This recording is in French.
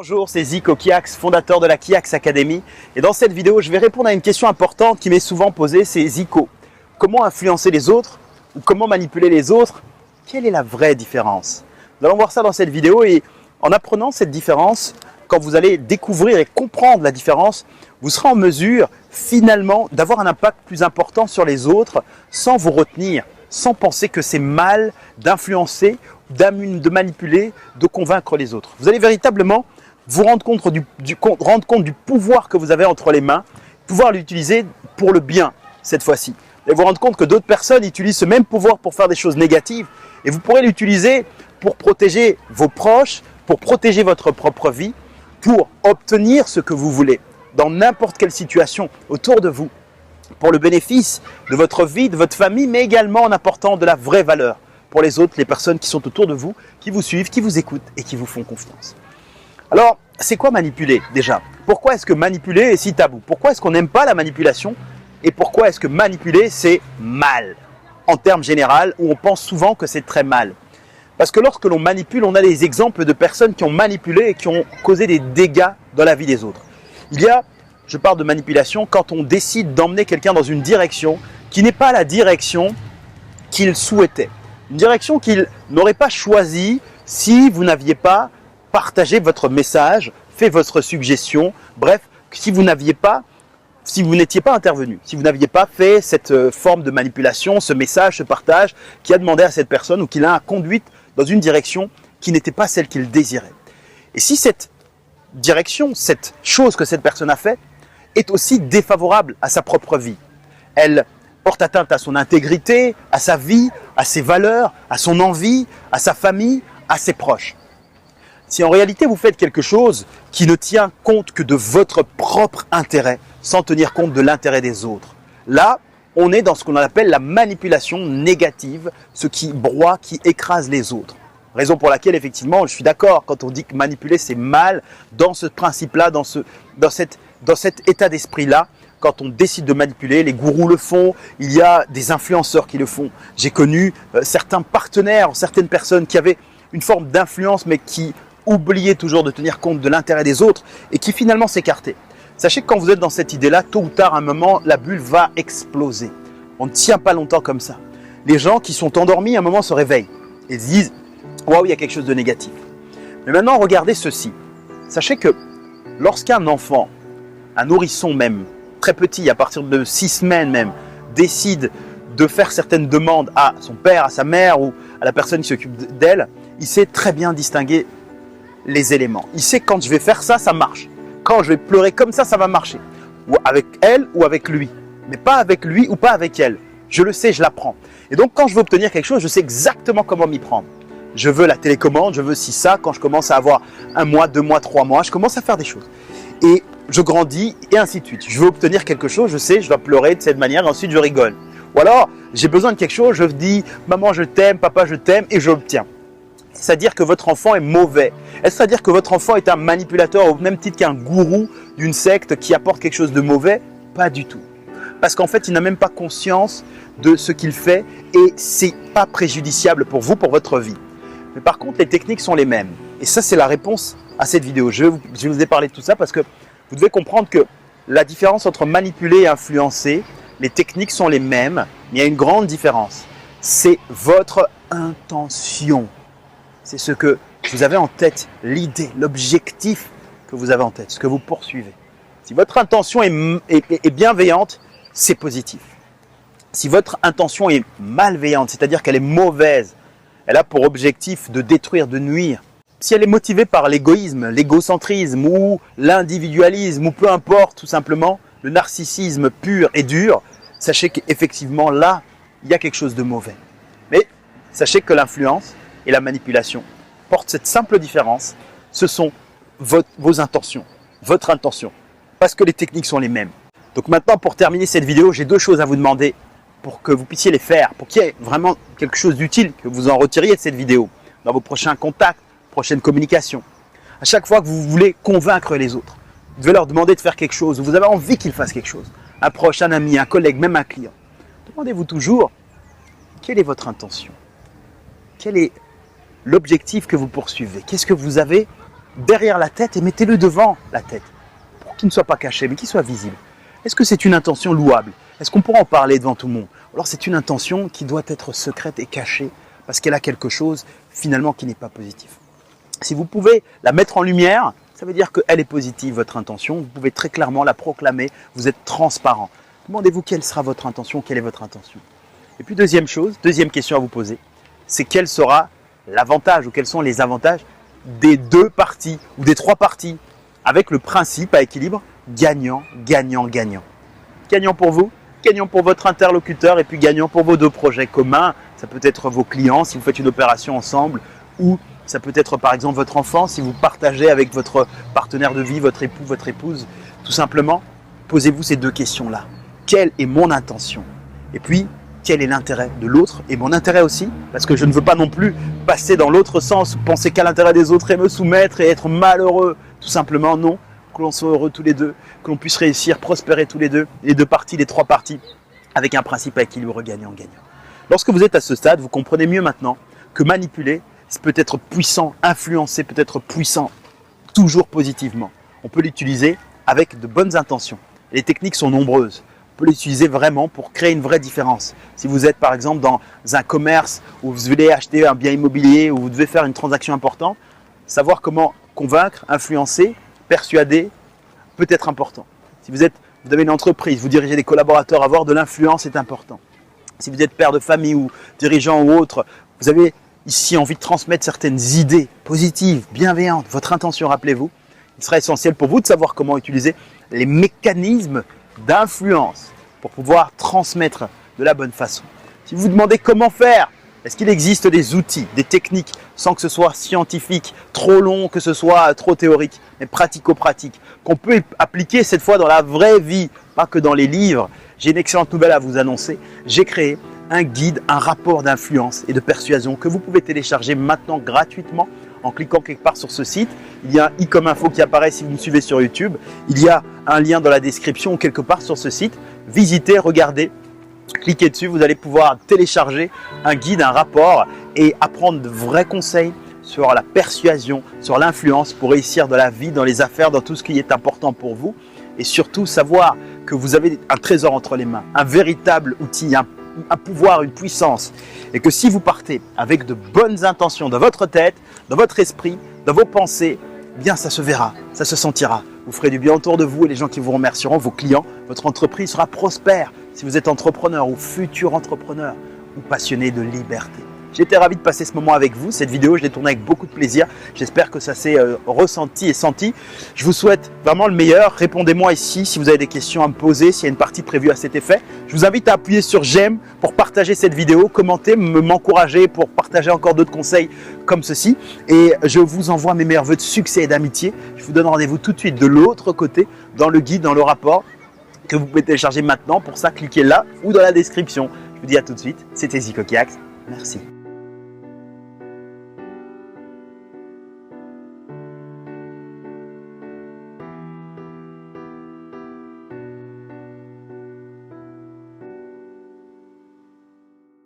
Bonjour, c'est Zico Kiax, fondateur de la Kiax Academy. Et dans cette vidéo, je vais répondre à une question importante qui m'est souvent posée, c'est Zico. Comment influencer les autres ou comment manipuler les autres? Quelle est la vraie différence? Nous allons voir ça dans cette vidéo et en apprenant cette différence, quand vous allez découvrir et comprendre la différence, vous serez en mesure finalement d'avoir un impact plus important sur les autres sans vous retenir, sans penser que c'est mal d'influencer, de manipuler, de convaincre les autres. Vous allez véritablement vous rendre compte du pouvoir que vous avez entre les mains, pouvoir l'utiliser pour le bien cette fois-ci. Et vous rendre compte que d'autres personnes utilisent ce même pouvoir pour faire des choses négatives et vous pourrez l'utiliser pour protéger vos proches, pour protéger votre propre vie, pour obtenir ce que vous voulez dans n'importe quelle situation autour de vous, pour le bénéfice de votre vie, de votre famille, mais également en apportant de la vraie valeur pour les autres, les personnes qui sont autour de vous, qui vous suivent, qui vous écoutent et qui vous font confiance. Alors, c'est quoi manipuler déjà? Pourquoi est-ce que manipuler est si tabou? Pourquoi est-ce qu'on n'aime pas la manipulation? Et pourquoi est-ce que manipuler c'est mal? En termes généraux, où on pense souvent que c'est très mal. Parce que lorsque l'on manipule, on a des exemples de personnes qui ont manipulé et qui ont causé des dégâts dans la vie des autres. Je parle de manipulation quand on décide d'emmener quelqu'un dans une direction qui n'est pas la direction qu'il souhaitait. Une direction qu'il n'aurait pas choisie si vous n'aviez pas partagé votre message, fait votre suggestion, bref, si vous n'étiez pas intervenu, si vous n'aviez pas fait cette forme de manipulation, ce message, ce partage qui a demandé à cette personne ou qui l'a conduite dans une direction qui n'était pas celle qu'il désirait. Et si cette direction, cette chose que cette personne a fait, est aussi défavorable à sa propre vie, elle porte atteinte à son intégrité, à sa vie, à ses valeurs, à son envie, à sa famille, à ses proches. Si en réalité vous faites quelque chose qui ne tient compte que de votre propre intérêt, sans tenir compte de l'intérêt des autres, là, on est dans ce qu'on appelle la manipulation négative, ce qui broie, qui écrase les autres. Raison pour laquelle, effectivement, je suis d'accord, quand on dit que manipuler, c'est mal, dans ce principe-là, dans cet état d'esprit-là, quand on décide de manipuler, les gourous le font, il y a des influenceurs qui le font. J'ai connu certains partenaires, certaines personnes qui avaient une forme d'influence, mais qui oubliaient toujours de tenir compte de l'intérêt des autres et qui finalement s'écartaient. Sachez que quand vous êtes dans cette idée-là, tôt ou tard, à un moment, la bulle va exploser. On ne tient pas longtemps comme ça. Les gens qui sont endormis, à un moment, se réveillent et se disent « Waouh, il y a quelque chose de négatif ». Mais maintenant, regardez ceci. Sachez que lorsqu'un enfant, un nourrisson même, très petit, à partir de 6 semaines même, décide de faire certaines demandes à son père, à sa mère ou à la personne qui s'occupe d'elle, il sait très bien distinguer les éléments. Il sait quand je vais faire ça, ça marche. Quand je vais pleurer comme ça va marcher. Ou avec elle ou avec lui. Mais pas avec lui ou pas avec elle. Je le sais, je l'apprends. Et donc quand je veux obtenir quelque chose, je sais exactement comment m'y prendre. Je veux la télécommande, je veux ça. Quand je commence à avoir 1 mois, 2 mois, 3 mois, je commence à faire des choses. Et je grandis et ainsi de suite. Je veux obtenir quelque chose, je sais, je dois pleurer de cette manière et ensuite je rigole. Ou alors, j'ai besoin de quelque chose, je dis « Maman, je t'aime, papa, je t'aime » et je l'obtiens. C'est-à-dire que votre enfant est mauvais. Est-ce c'est-à-dire que votre enfant est un manipulateur au même titre qu'un gourou d'une secte qui apporte quelque chose de mauvais? Pas du tout. Parce qu'en fait, il n'a même pas conscience de ce qu'il fait et c'est pas préjudiciable pour vous, pour votre vie. Mais par contre, les techniques sont les mêmes. Et ça, c'est la réponse à cette vidéo. Je vous ai parlé de tout ça parce que vous devez comprendre que la différence entre manipuler et influencer, les techniques sont les mêmes, mais il y a une grande différence. C'est votre intention. C'est ce que vous avez en tête, l'idée, l'objectif que vous avez en tête, ce que vous poursuivez. Si votre intention est bienveillante, c'est positif. Si votre intention est malveillante, c'est-à-dire qu'elle est mauvaise, elle a pour objectif de détruire, de nuire. Si elle est motivée par l'égoïsme, l'égocentrisme ou l'individualisme ou peu importe tout simplement le narcissisme pur et dur, sachez qu'effectivement là, il y a quelque chose de mauvais. Mais sachez que l'influence et la manipulation portent cette simple différence, ce sont vos intentions, votre intention, parce que les techniques sont les mêmes. Donc maintenant, pour terminer cette vidéo, j'ai 2 choses à vous demander pour que vous puissiez les faire, pour qu'il y ait vraiment quelque chose d'utile, que vous en retiriez de cette vidéo, dans vos prochains contacts, prochaines communications. À chaque fois que vous voulez convaincre les autres, vous devez leur demander de faire quelque chose, ou vous avez envie qu'ils fassent quelque chose, un proche, un ami, un collègue, même un client. Demandez-vous toujours, quelle est votre intention? Quel est l'objectif que vous poursuivez? Qu'est-ce que vous avez derrière la tête et mettez-le devant la tête pour qu'il ne soit pas caché mais qu'il soit visible. Est-ce que c'est une intention louable? Est-ce qu'on pourra en parler devant tout le monde? Alors c'est une intention qui doit être secrète et cachée parce qu'elle a quelque chose finalement qui n'est pas positif. Si vous pouvez la mettre en lumière, ça veut dire qu'elle est positive, votre intention. Vous pouvez très clairement la proclamer, vous êtes transparent. Demandez-vous quelle sera votre intention, quelle est votre intention. Et puis deuxième question à vous poser, c'est quel sera l'avantage ou quels sont les avantages des deux parties ou des trois parties avec le principe à équilibre gagnant, gagnant, gagnant. Gagnant pour vous, gagnant pour votre interlocuteur et puis gagnant pour vos deux projets communs. Ça peut être vos clients si vous faites une opération ensemble ou ça peut être par exemple votre enfant si vous partagez avec votre partenaire de vie, votre époux, votre épouse. Tout simplement, posez-vous ces deux questions-là. Quelle est mon intention? Et puis, quel est l'intérêt de l'autre et mon intérêt aussi? Parce que je ne veux pas non plus passer dans l'autre sens, penser qu'à l'intérêt des autres et me soumettre et être malheureux. Tout simplement, non. Que l'on soit heureux tous les deux, que l'on puisse réussir, prospérer tous les deux parties, les trois parties, avec un principe à équilibre gagnant-gagnant. Lorsque vous êtes à ce stade, vous comprenez mieux maintenant que manipuler, c'est peut-être puissant, influencer peut être puissant, toujours positivement. On peut l'utiliser avec de bonnes intentions. Les techniques sont nombreuses. On peut l'utiliser vraiment pour créer une vraie différence. Si vous êtes par exemple dans un commerce où vous voulez acheter un bien immobilier, où vous devez faire une transaction importante, savoir comment convaincre, influencer, persuader peut être important. Si vous avez une entreprise, vous dirigez des collaborateurs, avoir de l'influence est important. Si vous êtes père de famille ou dirigeant ou autre, vous avez ici envie de transmettre certaines idées positives, bienveillantes, votre intention, rappelez-vous, il sera essentiel pour vous de savoir comment utiliser les mécanismes d'influence pour pouvoir transmettre de la bonne façon. Si vous vous demandez comment faire, est-ce qu'il existe des outils, des techniques, sans que ce soit scientifique, trop long, que ce soit trop théorique, mais pratico-pratique, qu'on peut appliquer cette fois dans la vraie vie, pas que dans les livres? J'ai une excellente nouvelle à vous annoncer. J'ai créé un guide, un rapport d'influence et de persuasion que vous pouvez télécharger maintenant gratuitement en cliquant quelque part sur ce site. Il y a un i comme info qui apparaît si vous me suivez sur YouTube. Il y a un lien dans la description ou quelque part sur ce site. Visitez, regardez, cliquez dessus. Vous allez pouvoir télécharger un guide, un rapport et apprendre de vrais conseils sur la persuasion, sur l'influence pour réussir dans la vie, dans les affaires, dans tout ce qui est important pour vous. Et surtout savoir que vous avez un trésor entre les mains, un véritable outil, un pouvoir, une puissance. Et que si vous partez avec de bonnes intentions dans votre tête, dans votre esprit, dans vos pensées, eh bien ça se verra, ça se sentira. Vous ferez du bien autour de vous et les gens qui vous remercieront, vos clients, votre entreprise sera prospère. Si vous êtes entrepreneur ou futur entrepreneur ou passionné de liberté. J'étais ravi de passer ce moment avec vous. Cette vidéo, je l'ai tournée avec beaucoup de plaisir. J'espère que ça s'est ressenti et senti. Je vous souhaite vraiment le meilleur. Répondez-moi ici si vous avez des questions à me poser, s'il y a une partie prévue à cet effet. Je vous invite à appuyer sur j'aime pour partager cette vidéo, commenter, m'encourager pour partager encore d'autres conseils comme ceci. Et je vous envoie mes meilleurs vœux de succès et d'amitié. Je vous donne rendez-vous tout de suite de l'autre côté, dans le guide, dans le rapport que vous pouvez télécharger maintenant. Pour ça, cliquez là ou dans la description. Je vous dis à tout de suite. C'était Zico Kiax. Merci.